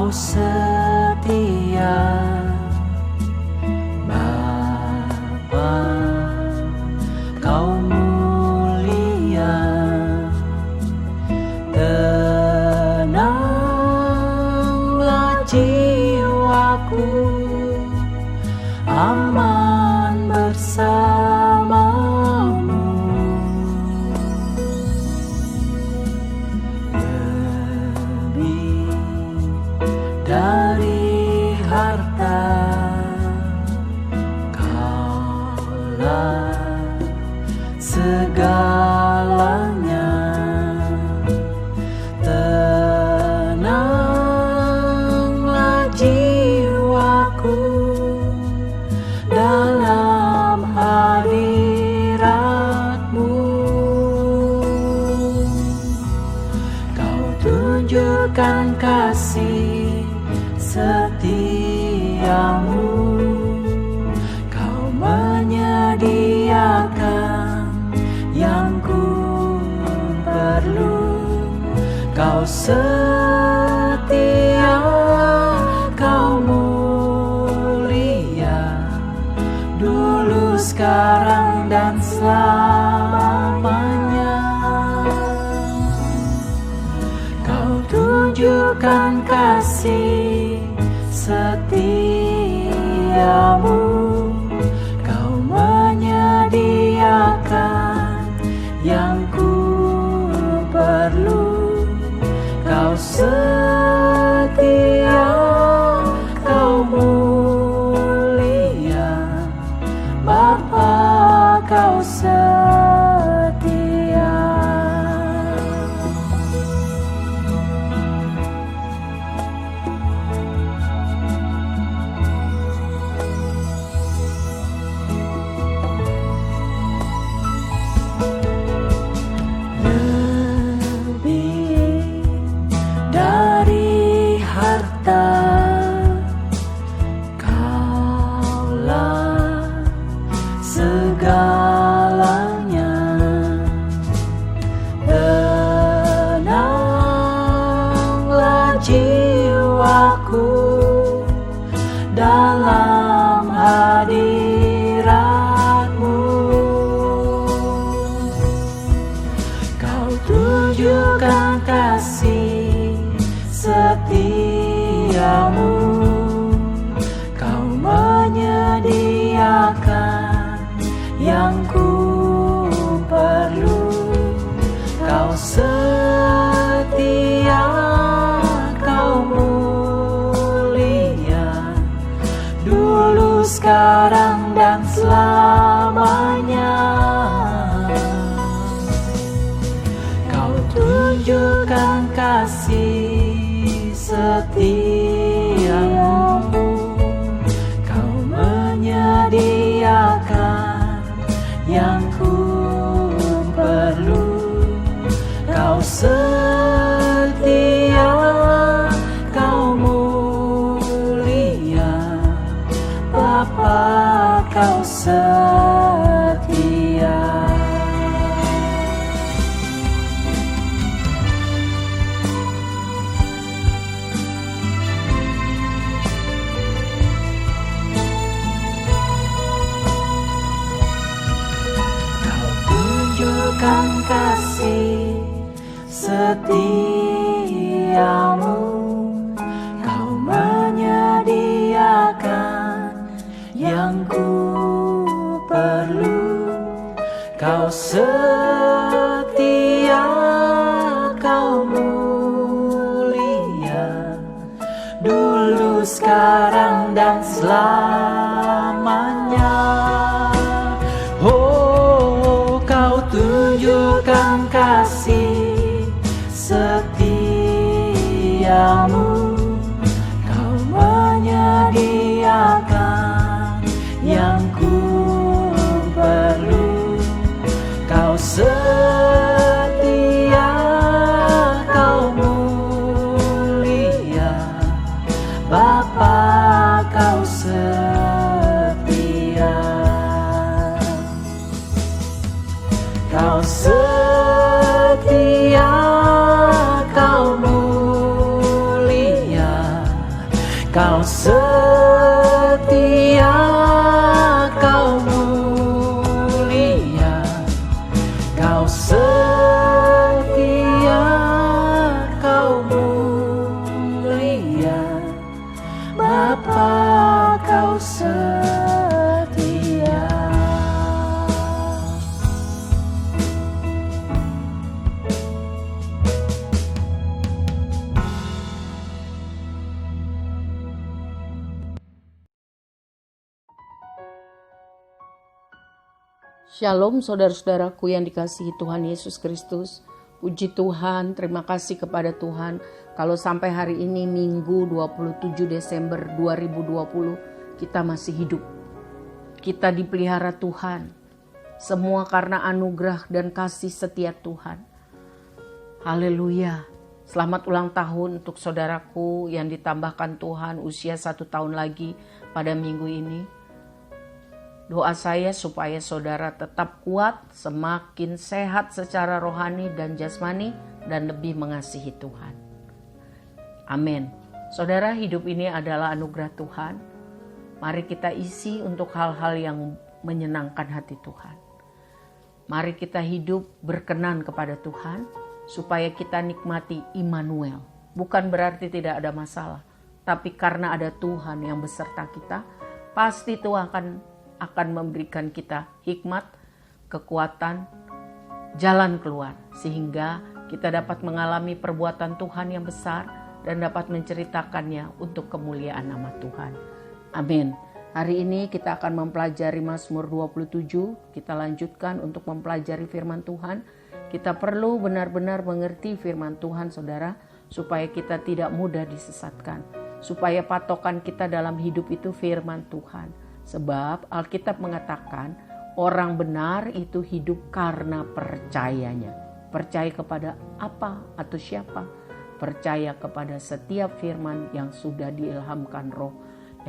Kau setia, Bapa, Kau mulia. Tenanglah jiwaku, aman bersamamu. Lebih dari harta, Kaulah segalanya. Tenanglah jiwaku dalam hadirat-Mu. Kau tunjukkan kasih setiamu, Kau menyediakan yang ku perlu. Kau setia, Kau mulia, dulu, sekarang, dan selamanya. Kau tunjukkan kasih setiamu, Kau menyediakan yang ku perlu. Kau setia, Kau mulia, Bapa, Kau setia. Lebih dari harta, Kaulah segalanya. Tenanglah jiwaku dalam hadirat-Mu. Kau tunjukkan kasih setiamu, Kau menyediakan yang ku perlu. Kau setia, Kau mulia, dulu, sekarang, dan selamanya. Kau tunjukkan kasih setiamu, Kau menyediakan yang ku perlu. Kau setia, Kau mulia, Bapa, Kau setia. Tunjukkan kasih setiamu, Kau menyediakan yang ku perlu. Kau setia, Kau mulia, dulu, sekarang, dan selamanya. Kau tunjukkan kasih setiamu, Kau menyediakan yang ku perlu. Kau setia, Kau mulia, Bapa, Kau setia. Kau setia, Kau mulia, setia, Kau mulia, Kau setia, Kau mulia, Bapa Kau setia. Shalom saudara-saudaraku yang dikasihi Tuhan Yesus Kristus. Puji Tuhan, terima kasih kepada Tuhan. Kalau sampai hari ini Minggu 27 Desember 2020 kita masih hidup. Kita dipelihara Tuhan. Semua karena anugerah dan kasih setia Tuhan. Haleluya. Selamat ulang tahun untuk saudaraku yang ditambahkan Tuhan usia 1 tahun lagi pada minggu ini. Doa saya supaya saudara tetap kuat, semakin sehat secara rohani dan jasmani, dan lebih mengasihi Tuhan. Amin. Saudara, hidup ini adalah anugerah Tuhan. Mari kita isi untuk hal-hal yang menyenangkan hati Tuhan. Mari kita hidup berkenan kepada Tuhan, supaya kita nikmati Immanuel. Bukan berarti tidak ada masalah, tapi karena ada Tuhan yang beserta kita, pasti Tuhan akan memberikan kita hikmat, kekuatan, jalan keluar. Sehingga kita dapat mengalami perbuatan Tuhan yang besar dan dapat menceritakannya untuk kemuliaan nama Tuhan. Amin. Hari ini kita akan mempelajari Mazmur 27. Kita lanjutkan untuk mempelajari firman Tuhan. Kita perlu benar-benar mengerti firman Tuhan, saudara, supaya kita tidak mudah disesatkan. Supaya patokan kita dalam hidup itu firman Tuhan. Sebab Alkitab mengatakan orang benar itu hidup karena percayanya. Percaya kepada apa atau siapa? Percaya kepada setiap firman yang sudah diilhamkan Roh,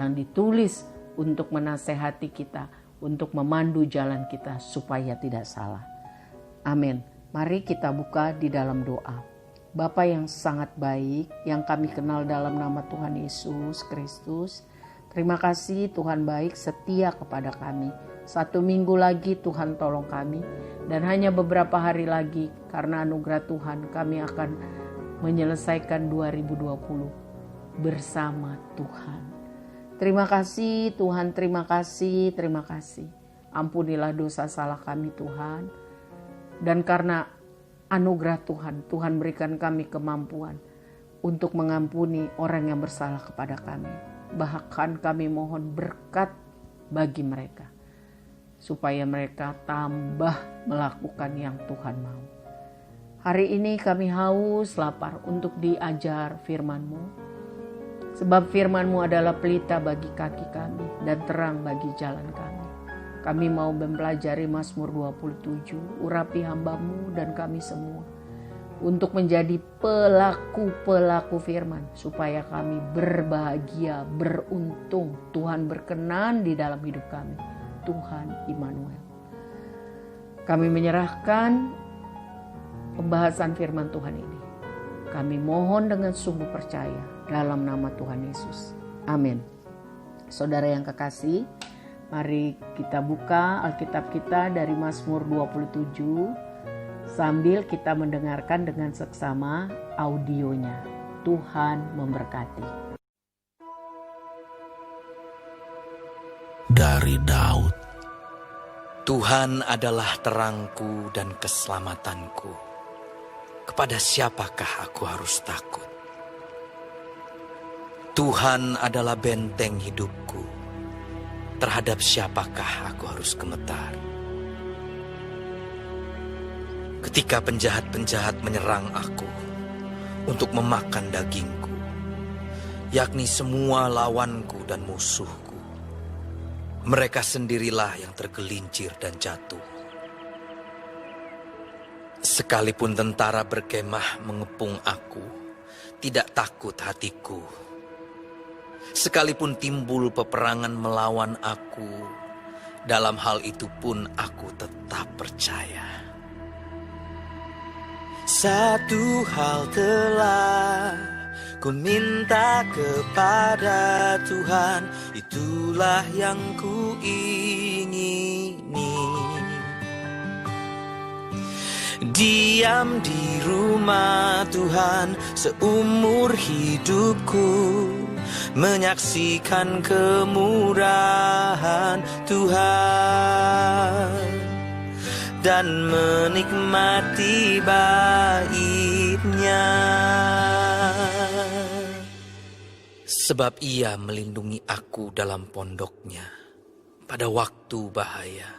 yang ditulis untuk menasehati kita, untuk memandu jalan kita supaya tidak salah. Amin. Mari kita buka di dalam doa. Bapa yang sangat baik, yang kami kenal dalam nama Tuhan Yesus Kristus, terima kasih Tuhan baik setia kepada kami. 1 minggu lagi Tuhan tolong kami. Dan hanya beberapa hari lagi karena anugerah Tuhan kami akan menyelesaikan 2020 bersama Tuhan. Terima kasih Tuhan, terima kasih, terima kasih. Ampunilah dosa salah kami Tuhan. Dan karena anugerah Tuhan, Tuhan berikan kami kemampuan untuk mengampuni orang yang bersalah kepada kami. Bahkan kami mohon berkat bagi mereka, supaya mereka tambah melakukan yang Tuhan mau. Hari ini kami haus lapar untuk diajar firman-Mu, sebab firman-Mu adalah pelita bagi kaki kami dan terang bagi jalan kami. Kami mau mempelajari Mazmur 27, urapi hamba-Mu dan kami semua, untuk menjadi pelaku-pelaku firman, supaya kami berbahagia, beruntung. Tuhan berkenan di dalam hidup kami. Tuhan Immanuel. Kami menyerahkan pembahasan firman Tuhan ini. Kami mohon dengan sungguh percaya dalam nama Tuhan Yesus. Amin. Saudara yang kekasih, mari kita buka Alkitab kita dari Mazmur 27. Sambil kita mendengarkan dengan seksama audionya. Tuhan memberkati. Dari Daud. Tuhan adalah terangku dan keselamatanku. Kepada siapakah aku harus takut? Tuhan adalah benteng hidupku. Terhadap siapakah aku harus gemetar? Ketika penjahat-penjahat menyerang aku untuk memakan dagingku, yakni semua lawanku dan musuhku, mereka sendirilah yang tergelincir dan jatuh. Sekalipun tentara berkemah mengepung aku, tidak takut hatiku. Sekalipun timbul peperangan melawan aku, dalam hal itu pun aku tetap percaya. Satu hal telah Ku minta kepada Tuhan, itulah yang ku ingini. Diam di rumah Tuhan seumur hidupku, menyaksikan kemurahan Tuhan dan menikmati bait-Nya. Sebab Ia melindungi aku dalam pondok-Nya pada waktu bahaya.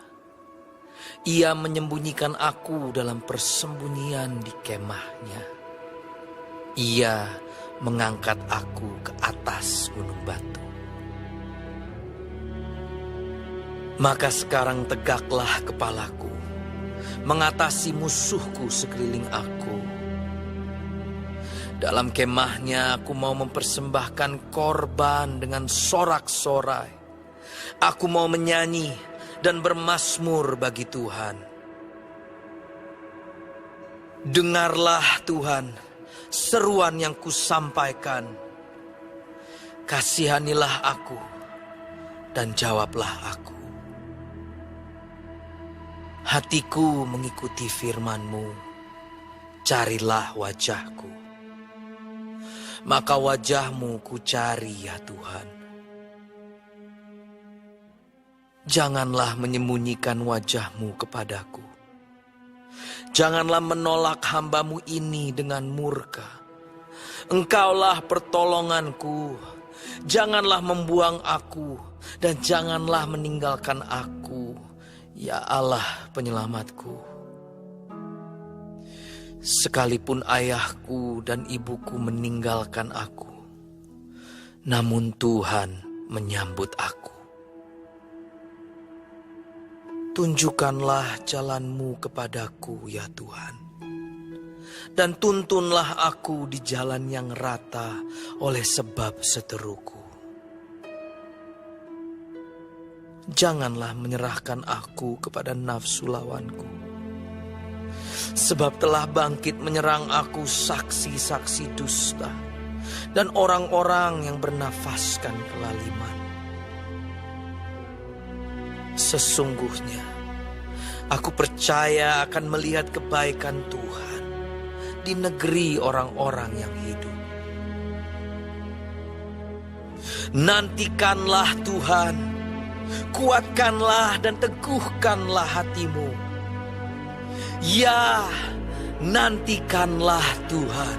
Ia menyembunyikan aku dalam persembunyian di kemah-Nya. Ia mengangkat aku ke atas gunung batu. Maka sekarang tegaklah kepalaku, mengatasi musuhku sekeliling aku. Dalam kemah-Nya aku mau mempersembahkan korban dengan sorak-sorai. Aku mau menyanyi dan bermazmur bagi Tuhan. Dengarlah Tuhan seruan yang kusampaikan. Kasihanilah aku dan jawablah aku. Hatiku mengikuti firman-Mu. Carilah wajah-Ku. Maka wajah-Mu ku cari ya Tuhan. Janganlah menyembunyikan wajah-Mu kepadaku. Janganlah menolak hamba-Mu ini dengan murka. Engkaulah pertolonganku. Janganlah membuang aku dan janganlah meninggalkan aku, ya Allah penyelamatku. Sekalipun ayahku dan ibuku meninggalkan aku, namun Tuhan menyambut aku. Tunjukkanlah jalan-Mu kepadaku ya Tuhan, dan tuntunlah aku di jalan yang rata oleh sebab seteruku. Janganlah menyerahkan aku kepada nafsu lawanku. Sebab telah bangkit menyerang aku saksi-saksi dusta dan orang-orang yang bernafaskan kelaliman. Sesungguhnya aku percaya akan melihat kebaikan Tuhan di negeri orang-orang yang hidup. Nantikanlah Tuhan, kuatkanlah dan teguhkanlah hatimu. Ya, nantikanlah Tuhan.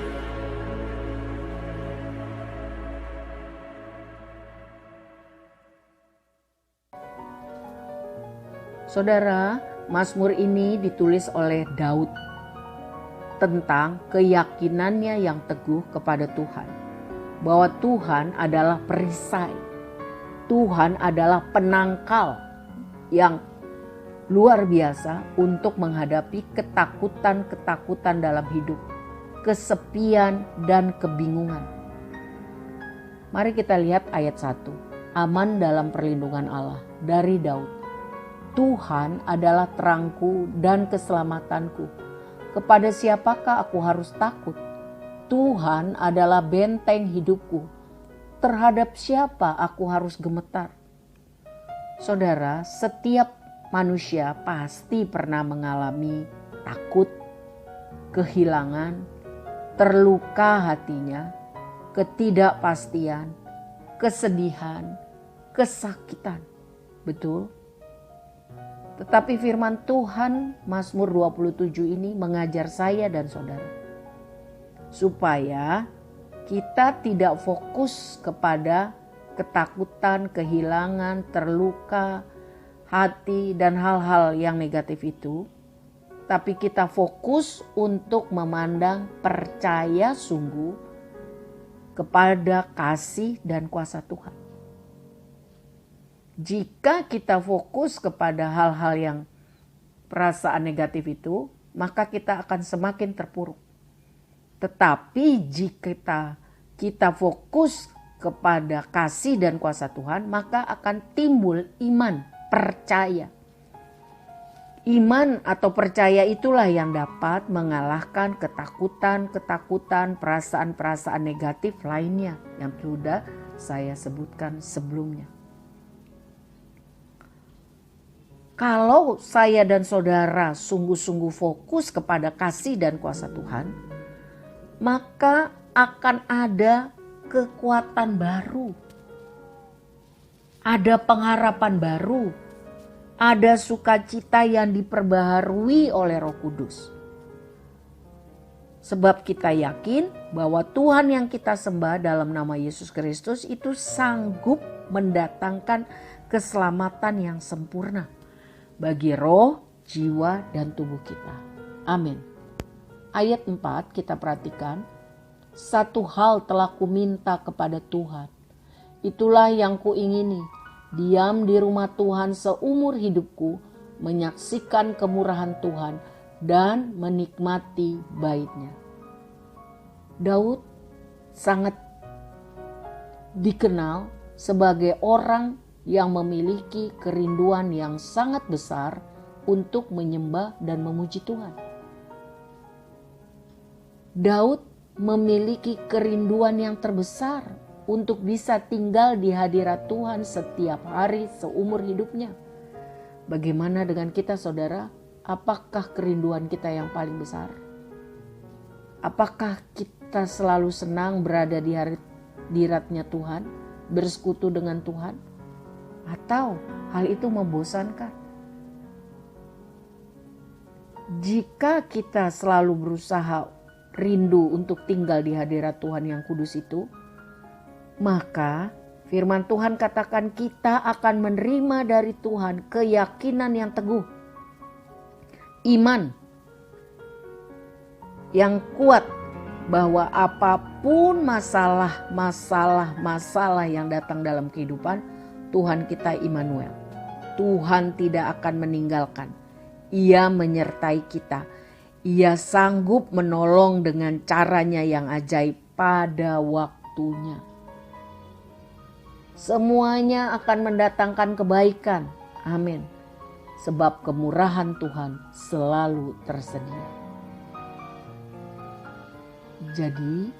Saudara, Mazmur ini ditulis oleh Daud tentang keyakinannya yang teguh kepada Tuhan. Bahwa Tuhan adalah perisai. Tuhan adalah penangkal yang luar biasa untuk menghadapi ketakutan-ketakutan dalam hidup, kesepian dan kebingungan. Mari kita lihat ayat 1. Aman dalam perlindungan Allah dari Daud. Tuhan adalah terangku dan keselamatanku. Kepada siapakah aku harus takut? Tuhan adalah benteng hidupku. Terhadap siapa aku harus gemetar? Saudara, setiap manusia pasti pernah mengalami takut, kehilangan, terluka hatinya, ketidakpastian, kesedihan, kesakitan. Betul? Tetapi firman Tuhan Mazmur 27 ini mengajar saya dan saudara. Supaya kita tidak fokus kepada ketakutan, kehilangan, terluka, hati dan hal-hal yang negatif itu, tapi kita fokus untuk memandang percaya sungguh kepada kasih dan kuasa Tuhan. Jika kita fokus kepada hal-hal yang perasaan negatif itu, maka kita akan semakin terpuruk. Tetapi jika kita fokus kepada kasih dan kuasa Tuhan, maka akan timbul iman, percaya. Iman atau percaya itulah yang dapat mengalahkan ketakutan-ketakutan, perasaan-perasaan negatif lainnya yang sudah saya sebutkan sebelumnya. Kalau saya dan saudara sungguh-sungguh fokus kepada kasih dan kuasa Tuhan, maka akan ada kekuatan baru. Ada pengharapan baru. Ada sukacita yang diperbaharui oleh Roh Kudus. Sebab kita yakin bahwa Tuhan yang kita sembah dalam nama Yesus Kristus itu sanggup mendatangkan keselamatan yang sempurna bagi roh, jiwa, dan tubuh kita. Amin. Ayat 4 kita perhatikan. Satu hal telah kuminta kepada Tuhan. Itulah yang kuingini. Diam di rumah Tuhan seumur hidupku, menyaksikan kemurahan Tuhan dan menikmati bait-Nya. Daud sangat dikenal sebagai orang yang memiliki kerinduan yang sangat besar untuk menyembah dan memuji Tuhan. Daud memiliki kerinduan yang terbesar untuk bisa tinggal di hadirat Tuhan setiap hari seumur hidupnya. Bagaimana dengan kita, saudara? Apakah kerinduan kita yang paling besar? Apakah kita selalu senang berada di hadiratnya Tuhan, bersekutu dengan Tuhan? Atau hal itu membosankan? Jika kita selalu berusaha rindu untuk tinggal di hadirat Tuhan yang kudus itu, maka firman Tuhan katakan kita akan menerima dari Tuhan keyakinan yang teguh. Iman yang kuat bahwa apapun masalah yang datang dalam kehidupan, Tuhan kita Immanuel. Tuhan tidak akan meninggalkan. Ia menyertai kita. Ia sanggup menolong dengan caranya yang ajaib pada waktunya. Semuanya akan mendatangkan kebaikan. Amin. Sebab kemurahan Tuhan selalu tersedia. Jadi,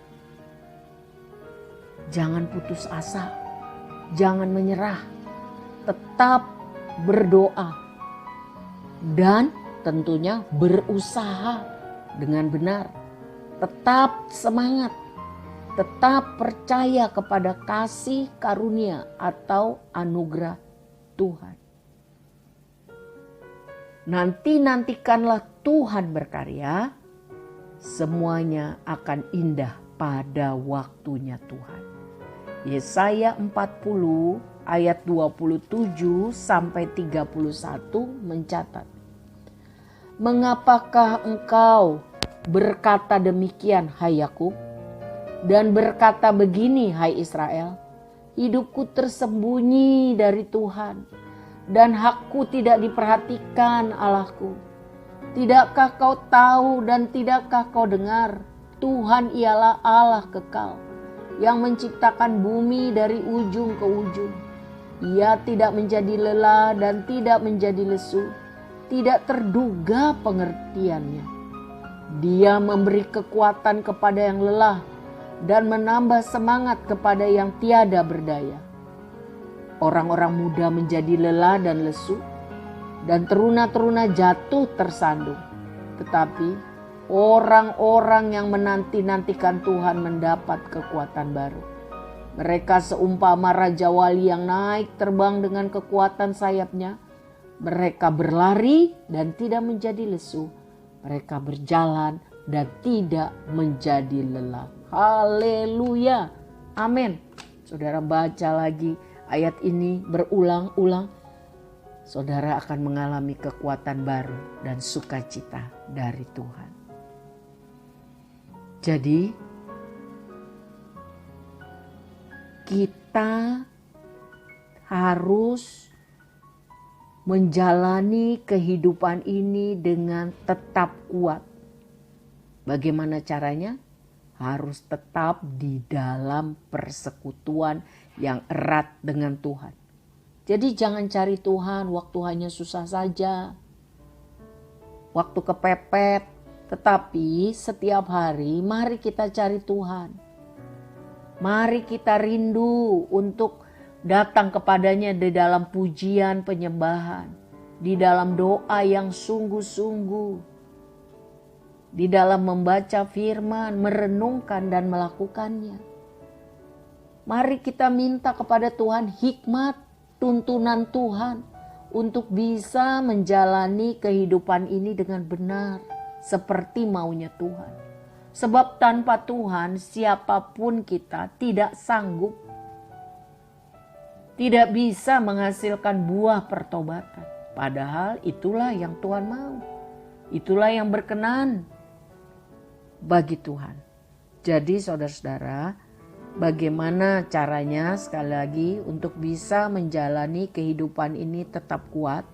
jangan putus asa. Jangan menyerah. Tetap berdoa. Dan tentunya berusaha dengan benar. Tetap semangat. Tetap percaya kepada kasih karunia atau anugerah Tuhan. Nantikanlah Tuhan berkarya, semuanya akan indah pada waktunya Tuhan. Yesaya 40 ayat 27 sampai 31 mencatat. Mengapakah engkau berkata demikian, hai Yakub? Dan berkata begini, hai Israel, hidupku tersembunyi dari Tuhan, dan hakku tidak diperhatikan Allahku. Tidakkah kau tahu dan tidakkah kau dengar? Tuhan ialah Allah kekal, yang menciptakan bumi dari ujung ke ujung. Ia tidak menjadi lelah dan tidak menjadi lesu, tidak terduga pengertiannya. Dia memberi kekuatan kepada yang lelah, dan menambah semangat kepada yang tiada berdaya. Orang-orang muda menjadi lelah dan lesu, dan teruna-teruna jatuh tersandung. Tetapi orang-orang yang menanti-nantikan Tuhan mendapat kekuatan baru. Mereka seumpama Raja Wali yang naik terbang dengan kekuatan sayapnya. Mereka berlari dan tidak menjadi lesu. Mereka berjalan dan tidak menjadi lelah. Haleluya. Amin. Saudara baca lagi ayat ini berulang-ulang. Saudara akan mengalami kekuatan baru dan sukacita dari Tuhan. Jadi kita harus menjalani kehidupan ini dengan tetap kuat. Bagaimana caranya? Harus tetap di dalam persekutuan yang erat dengan Tuhan. Jadi jangan cari Tuhan waktu hanya susah saja. waktu kepepet. Tetapi setiap hari mari kita cari Tuhan. Mari kita rindu untuk datang kepadanya di dalam pujian penyembahan. Di dalam doa yang sungguh-sungguh. Di dalam membaca firman, merenungkan dan melakukannya. Mari kita minta kepada Tuhan hikmat, tuntunan Tuhan untuk bisa menjalani kehidupan ini dengan benar seperti maunya Tuhan. Sebab tanpa Tuhan siapapun kita tidak sanggup, tidak bisa menghasilkan buah pertobatan. Padahal itulah yang Tuhan mau. Itulah yang berkenan bagi Tuhan. Jadi saudara-saudara, bagaimana caranya sekali lagi untuk bisa menjalani kehidupan ini tetap kuat?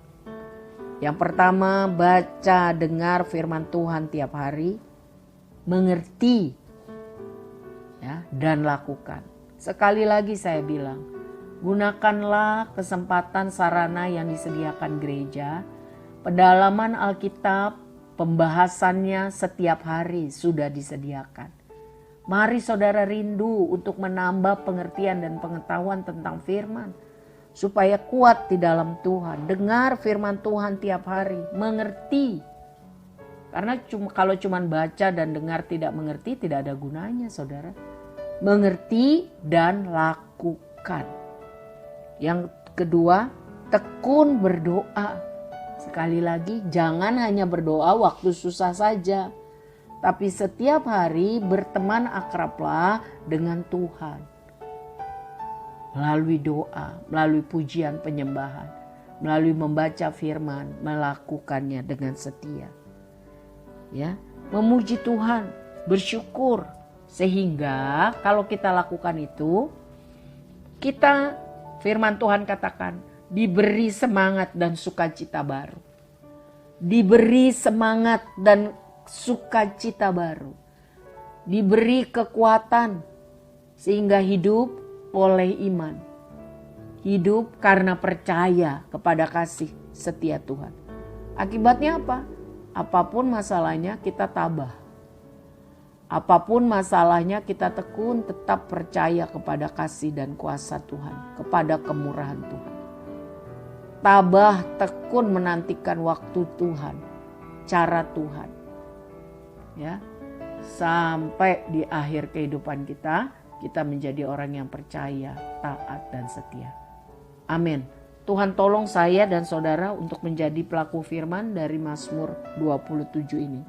Yang pertama, baca dengar firman Tuhan tiap hari, mengerti ya, dan lakukan. Sekali lagi saya bilang, gunakanlah kesempatan sarana yang disediakan gereja. Pendalaman Alkitab, pembahasannya setiap hari sudah disediakan. Mari saudara rindu untuk menambah pengertian dan pengetahuan tentang firman. Supaya kuat di dalam Tuhan. Dengar firman Tuhan tiap hari. Mengerti. Karena kalau cuma baca dan dengar tidak mengerti tidak ada gunanya saudara. Mengerti dan lakukan. Yang kedua, tekun berdoa. Sekali lagi, jangan hanya berdoa waktu susah saja. Tapi setiap hari berteman akrablah dengan Tuhan. Melalui doa, melalui pujian penyembahan, melalui membaca firman, melakukannya dengan setia. Ya, memuji Tuhan, bersyukur. Sehingga kalau kita lakukan itu, kita firman Tuhan katakan diberi semangat dan sukacita baru. Diberi semangat dan sukacita baru. Diberi kekuatan sehingga hidup oleh iman. Hidup karena percaya kepada kasih setia Tuhan. Akibatnya apa? Apapun masalahnya kita tabah. Apapun masalahnya kita tekun tetap percaya kepada kasih dan kuasa Tuhan. Kepada kemurahan Tuhan. Tabah tekun menantikan waktu Tuhan. Cara Tuhan. Ya, sampai di akhir kehidupan kita menjadi orang yang percaya, taat dan setia. Amin. Tuhan tolong saya dan saudara untuk menjadi pelaku firman dari Mazmur 27 ini.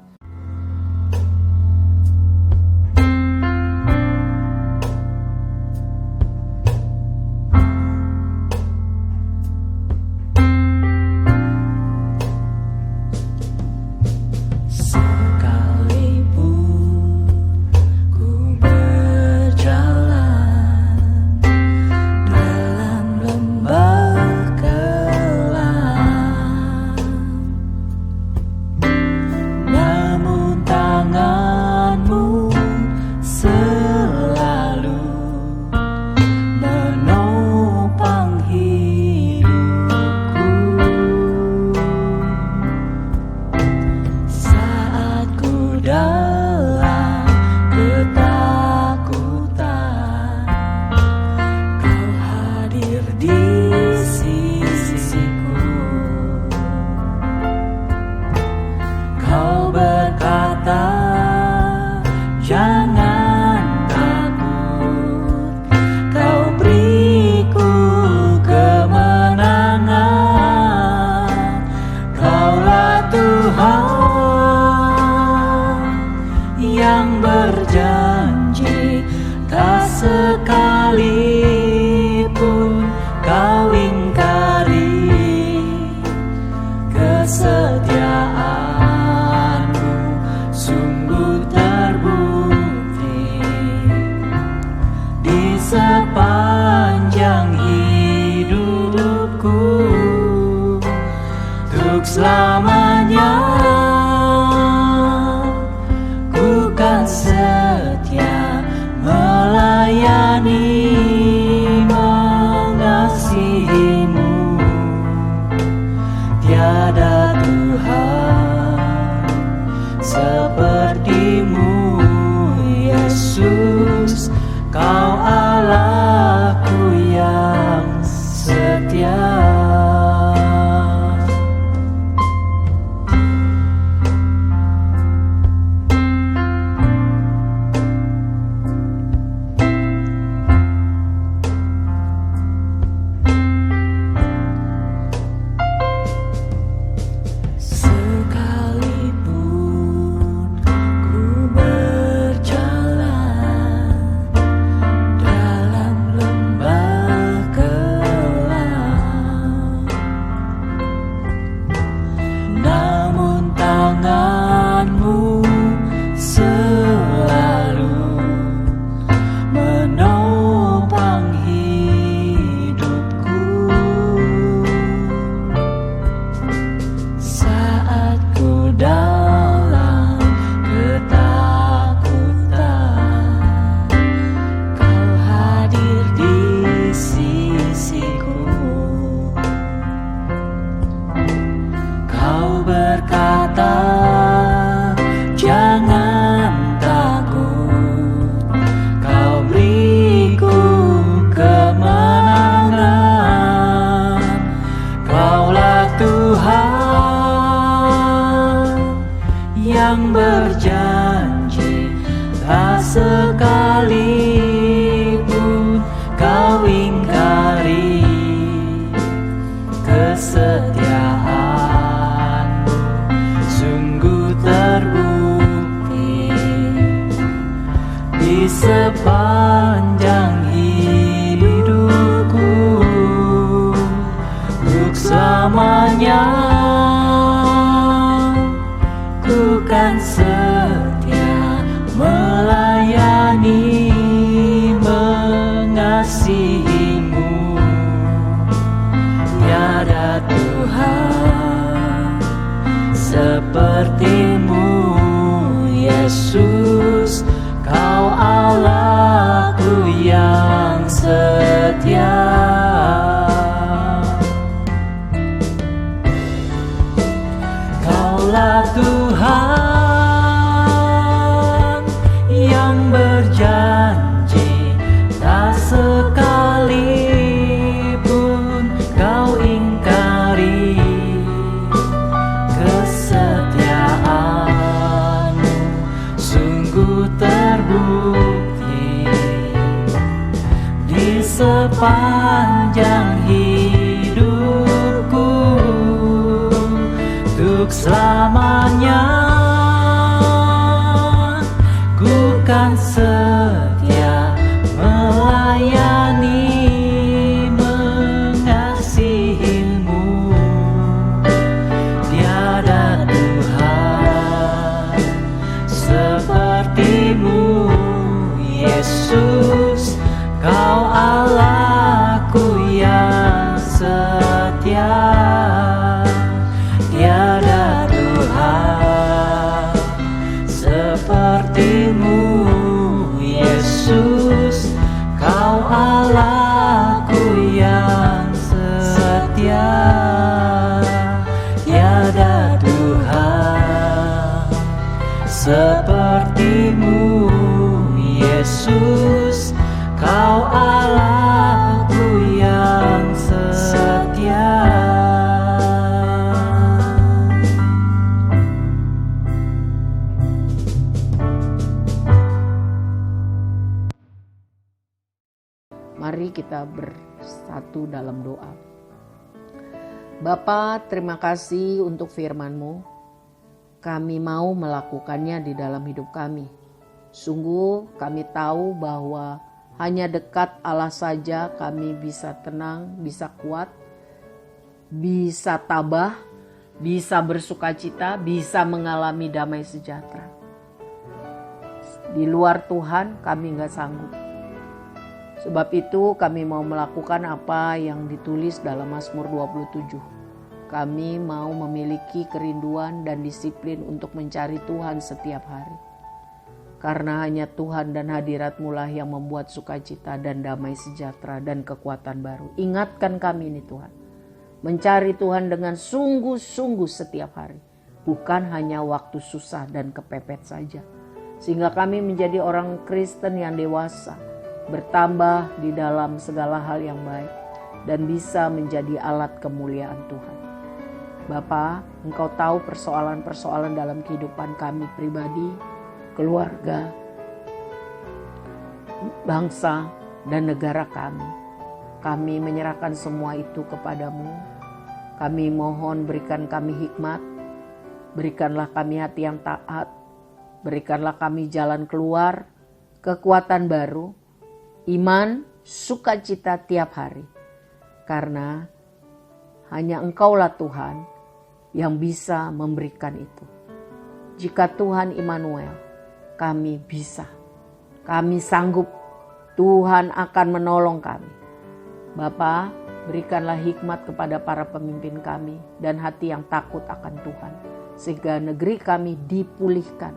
Selamanya ku kan setia melayani sekalipun kau ingkari kesetiaanmu sungguh terbukti di sepanjang hidupku, untuk selamanya ku kan setia melayani, mengasihimu. Tiada Tuhan sepertimu, Yesus, Kau Allahku yang setia. Kaulah Tuhan yang berjanji, tak sekalipun kau ingkari kesetiaanmu sungguh terbukti di sepanjang hidupku, untuk selamanya ku kan setia melayani, mengasihimu. Tiada Tuhan sepertimu, Yesus, Kau Allahku yang setia. Tiada Tuhan sepertimu, Yesus, Kau Allahku yang setia. Tiada Tuhan sepertimu, Yesus, Kau Allahku yang setia. Mari kita bersatu dalam doa. Bapa, terima kasih untuk firman-Mu. Kami mau melakukannya di dalam hidup kami. Sungguh kami tahu bahwa hanya dekat Allah saja kami bisa tenang, bisa kuat, bisa tabah, bisa bersukacita, bisa mengalami damai sejahtera. Di luar Tuhan kami gak sanggup. Sebab itu kami mau melakukan apa yang ditulis dalam Mazmur 27. Kami mau memiliki kerinduan dan disiplin untuk mencari Tuhan setiap hari. Karena hanya Tuhan dan hadirat-Mu lah yang membuat sukacita dan damai sejahtera dan kekuatan baru. Ingatkan kami ini Tuhan. Mencari Tuhan dengan sungguh-sungguh setiap hari. Bukan hanya waktu susah dan kepepet saja. Sehingga kami menjadi orang Kristen yang dewasa. Bertambah di dalam segala hal yang baik. Dan bisa menjadi alat kemuliaan Tuhan. Bapa, Engkau tahu persoalan-persoalan dalam kehidupan kami pribadi, keluarga, bangsa, dan negara kami. Kami menyerahkan semua itu kepadamu. Kami mohon berikan kami hikmat, berikanlah kami hati yang taat, berikanlah kami jalan keluar, kekuatan baru, iman, sukacita tiap hari. Karena hanya Engkaulah Tuhan yang bisa memberikan itu. Jika Tuhan Immanuel, kami bisa, kami sanggup, Tuhan akan menolong kami. Bapa, berikanlah hikmat kepada para pemimpin kami dan hati yang takut akan Tuhan. Sehingga negeri kami dipulihkan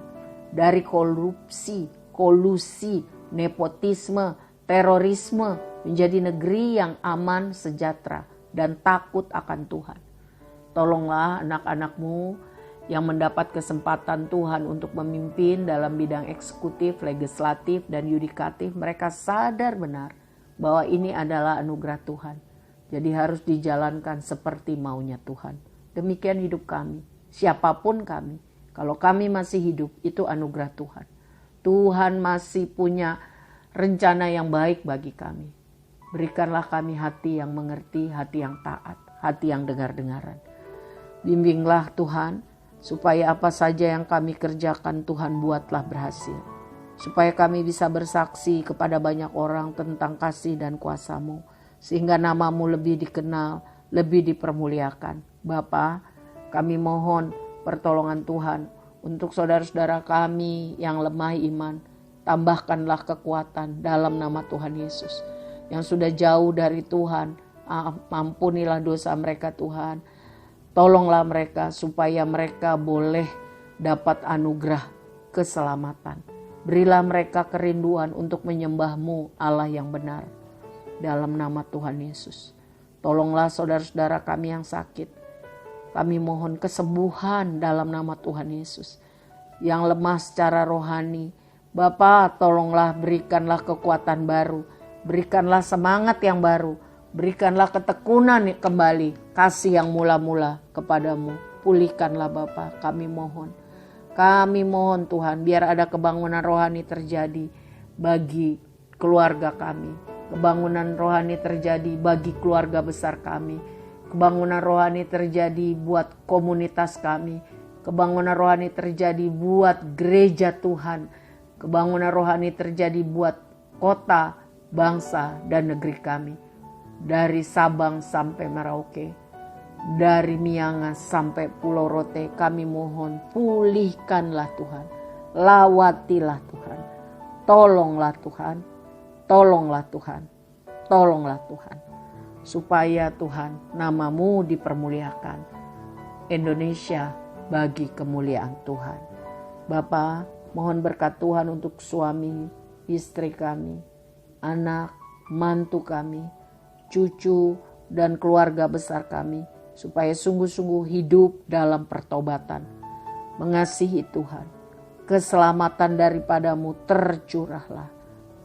dari korupsi, kolusi, nepotisme, terorisme, menjadi negeri yang aman, sejahtera, dan takut akan Tuhan. Tolonglah anak-anak-Mu yang mendapat kesempatan Tuhan untuk memimpin dalam bidang eksekutif, legislatif, dan yudikatif. Mereka sadar benar bahwa ini adalah anugerah Tuhan. Jadi harus dijalankan seperti maunya Tuhan. Demikian hidup kami, siapapun kami. Kalau kami masih hidup, itu anugerah Tuhan. Tuhan masih punya rencana yang baik bagi kami. Berikanlah kami hati yang mengerti, hati yang taat, hati yang dengar-dengaran. Bimbinglah Tuhan, supaya apa saja yang kami kerjakan Tuhan buatlah berhasil. Supaya kami bisa bersaksi kepada banyak orang tentang kasih dan kuasa-Mu. Sehingga nama-Mu lebih dikenal, lebih dipermuliakan. Bapa, kami mohon pertolongan Tuhan untuk saudara-saudara kami yang lemah iman. Tambahkanlah kekuatan dalam nama Tuhan Yesus. Yang sudah jauh dari Tuhan, ampunilah dosa mereka Tuhan. Tolonglah mereka supaya mereka boleh dapat anugerah keselamatan. Berilah mereka kerinduan untuk menyembah-Mu Allah yang benar. Dalam nama Tuhan Yesus. Tolonglah saudara-saudara kami yang sakit. Kami mohon kesembuhan dalam nama Tuhan Yesus. Yang lemah secara rohani. Bapa, tolonglah berikanlah kekuatan baru. Berikanlah semangat yang baru. Berikanlah ketekunan kembali, kasih yang mula-mula kepadamu. Pulihkanlah Bapa, kami mohon. Kami mohon Tuhan, biar ada kebangunan rohani terjadi bagi keluarga kami. Kebangunan rohani terjadi bagi keluarga besar kami. Kebangunan rohani terjadi buat komunitas kami. Kebangunan rohani terjadi buat gereja Tuhan. Kebangunan rohani terjadi buat kota, bangsa, dan negeri kami. Dari Sabang sampai Merauke, dari Miangas sampai Pulau Rote, kami mohon pulihkanlah Tuhan, lawatilah Tuhan, tolonglah Tuhan, tolonglah Tuhan, tolonglah Tuhan, supaya Tuhan nama-Mu dipermuliakan, Indonesia bagi kemuliaan Tuhan. Bapa, mohon berkat Tuhan untuk suami, istri kami, anak, mantu kami, cucu, dan keluarga besar kami, supaya sungguh-sungguh hidup dalam pertobatan, mengasihi Tuhan. Keselamatan daripada-Mu tercurahlah.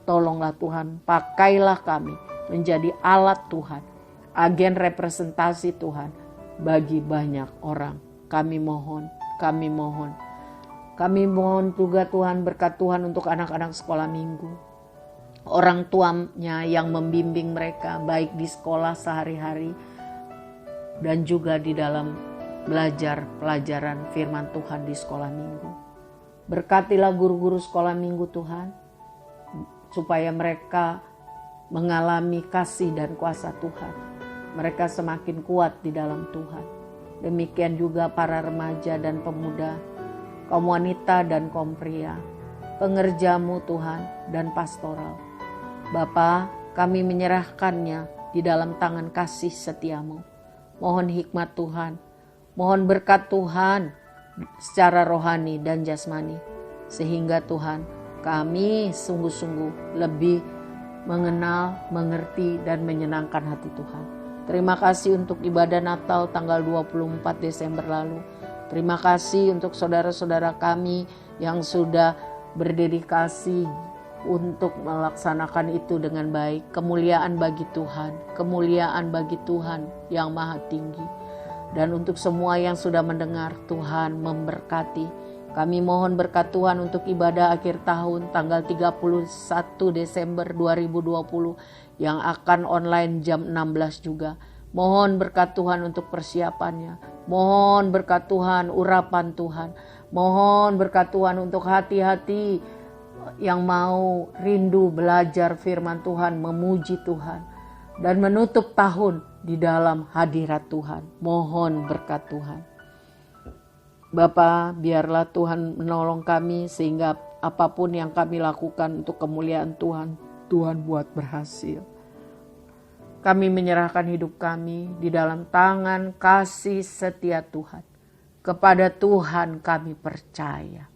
Tolonglah Tuhan, pakailah kami menjadi alat Tuhan, agen representasi Tuhan bagi banyak orang. Kami mohon, kami mohon. Kami mohon juga Tuhan, berkat Tuhan untuk anak-anak sekolah minggu. Orang tuanya yang membimbing mereka baik di sekolah sehari-hari dan juga di dalam belajar pelajaran firman Tuhan di sekolah minggu. Berkatilah guru-guru sekolah minggu Tuhan, supaya mereka mengalami kasih dan kuasa Tuhan. Mereka semakin kuat di dalam Tuhan. Demikian juga para remaja dan pemuda, kaum wanita dan kaum pria, pengerja-Mu Tuhan dan pastoral. Bapa, kami menyerahkannya di dalam tangan kasih setia-Mu. Mohon hikmat Tuhan, mohon berkat Tuhan secara rohani dan jasmani. Sehingga Tuhan, kami sungguh-sungguh lebih mengenal, mengerti, dan menyenangkan hati Tuhan. Terima kasih untuk ibadah Natal tanggal 24 Desember lalu. Terima kasih untuk saudara-saudara kami yang sudah berdedikasi untuk melaksanakan itu dengan baik. Kemuliaan bagi Tuhan, kemuliaan bagi Tuhan yang maha tinggi. Dan untuk semua yang sudah mendengar, Tuhan memberkati. Kami mohon berkat Tuhan untuk ibadah akhir tahun tanggal 31 Desember 2020 yang akan online jam 16 juga. Mohon berkat Tuhan untuk persiapannya. Mohon berkat Tuhan urapan Tuhan. Mohon berkat Tuhan untuk hati-hati yang mau rindu belajar firman Tuhan, memuji Tuhan, dan menutup tahun di dalam hadirat Tuhan. Mohon berkat Tuhan. Bapa, biarlah Tuhan menolong kami sehingga apapun yang kami lakukan untuk kemuliaan Tuhan, Tuhan buat berhasil. Kami menyerahkan hidup kami di dalam tangan kasih setia Tuhan. Kepada Tuhan kami percaya.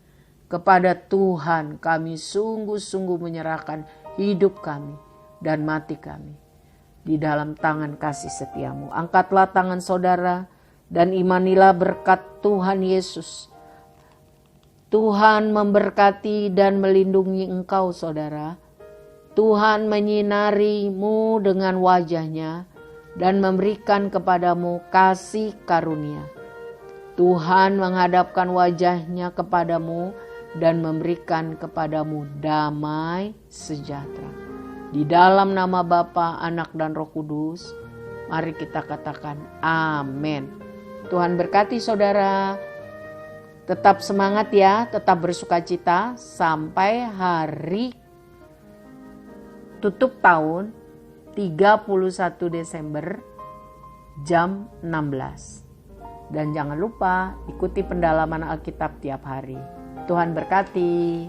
Kepada Tuhan kami sungguh-sungguh menyerahkan hidup kami dan mati kami di dalam tangan kasih setia-Mu. Angkatlah tangan saudara dan imanilah berkat Tuhan Yesus. Tuhan memberkati dan melindungi engkau saudara. Tuhan menyinari-Mu dengan wajah-Nya dan memberikan kepadamu kasih karunia. Tuhan menghadapkan wajah-Nya kepadamu dan memberikan kepadamu damai sejahtera. Di dalam nama Bapa, Anak, dan Roh Kudus, mari kita katakan amin. Tuhan berkati saudara. Tetap semangat ya, tetap bersukacita sampai hari tutup tahun 31 Desember jam 16. Dan jangan lupa ikuti pendalaman Alkitab tiap hari. Tuhan berkati.